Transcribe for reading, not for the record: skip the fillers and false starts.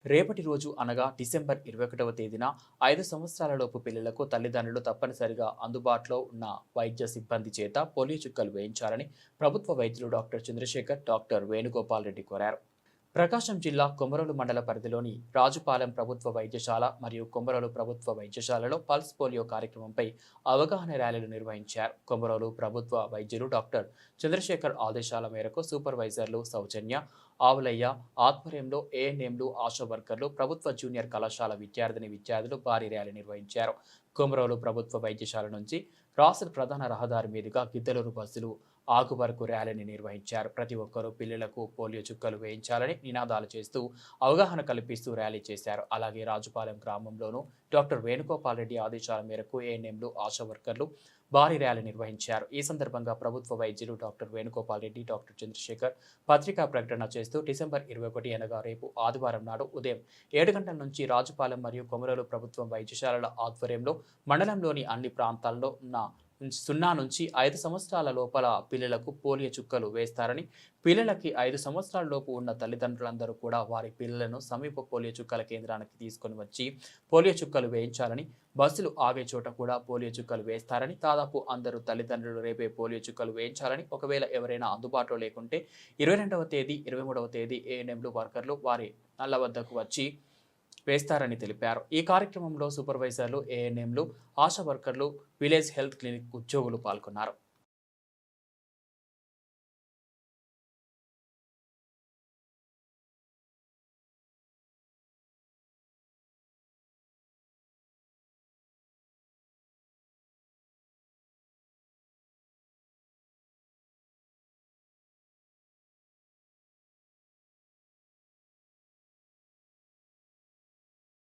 రేపటి రోజు అనగా డిసెంబర్ 21వ తేదీన 5 సంవత్సరాలలోపు పిల్లలకు తల్లిదండ్రులు తప్పనిసరిగా అందుబాటులో ఉన్న వైద్య సిబ్బంది చేత పోలియో చుక్కలు వేయించాలని ప్రభుత్వ వైద్యులు డాక్టర్ చంద్రశేఖర్, డాక్టర్ వేణుగోపాల్ రెడ్డి కోరారు. ప్రకాశం జిల్లా కొమరోలు మండల పరిధిలోని రాజుపాలెం ప్రభుత్వ వైద్యశాల మరియు కొమరోలు ప్రభుత్వ వైద్యశాలలో పల్స్ పోలియో కార్యక్రమంపై అవగాహన ర్యాలీలు నిర్వహించారు. కొమరోలు ప్రభుత్వ వైద్యులు డాక్టర్ చంద్రశేఖర్ ఆదేశాల మేరకు సూపర్వైజర్లు సౌజన్య, ఆవులయ్య ఆధ్వర్యంలో ఏఎన్ఎంలు, ఆశా వర్కర్లు, ప్రభుత్వ జూనియర్ కళాశాల విద్యార్థులు భారీ ర్యాలీ నిర్వహించారు. కొమరోలు ప్రభుత్వ వైద్యశాల నుంచి రాష్ట్ర ప్రధాన రహదారి మీదుగా గిద్దలూరు బస్సులు ఆగు వరకు ర్యాలీని నిర్వహించారు. ప్రతి ఒక్కరూ పిల్లలకు పోలియో చుక్కలు వేయించాలని నినాదాలు చేస్తూ అవగాహన కల్పిస్తూ ర్యాలీ చేశారు. అలాగే రాజుపాలెం గ్రామంలోనూ డాక్టర్ వేణుగోపాల్ రెడ్డి ఆదేశాల మేరకు ఏఎన్ఎంలు, ఆశా వర్కర్లు భారీ ర్యాలీ నిర్వహించారు. ఈ సందర్భంగా ప్రభుత్వ వైద్యులు డాక్టర్ వేణుగోపాల్ రెడ్డి, డాక్టర్ చంద్రశేఖర్ పత్రికా ప్రకటన చేస్తూ డిసెంబర్ 21 అనగా రేపు ఆదివారం నాడు ఉదయం 7 గంటల నుంచి రాజుపాలెం మరియు కొమరోలు ప్రభుత్వ వైద్యశాలల ఆధ్వర్యంలో మండలంలోని అన్ని ప్రాంతాల్లో ఉన్న 0 నుంచి 5 సంవత్సరాల లోపల పిల్లలకు పోలియో చుక్కలు వేస్తారని, పిల్లలకి 5 సంవత్సరాల లోపు ఉన్న తల్లిదండ్రులందరూ కూడా వారి పిల్లలను సమీప పోలియో చుక్కల కేంద్రానికి తీసుకొని వచ్చి పోలియో చుక్కలు వేయించాలని, బస్సులు ఆగే చోట కూడా పోలియో చుక్కలు వేస్తారని, దాదాపు అందరూ తల్లిదండ్రులు రేపే పోలియో చుక్కలు వేయించాలని, ఒకవేళ ఎవరైనా అందుబాటులో లేకుంటే 22వ తేదీ, 23వ తేదీ ఏఎన్ఎంలు వర్కర్లు వారి నల్ల వద్దకు వచ్చి వేస్తారని తెలిపారు. ఈ కార్యక్రమంలో సూపర్వైజర్లు, ఏఎన్ఎంలు, ఆశా వర్కర్లు, విలేజ్ హెల్త్ క్లినిక్ ఉద్యోగులు పాల్గొన్నారు.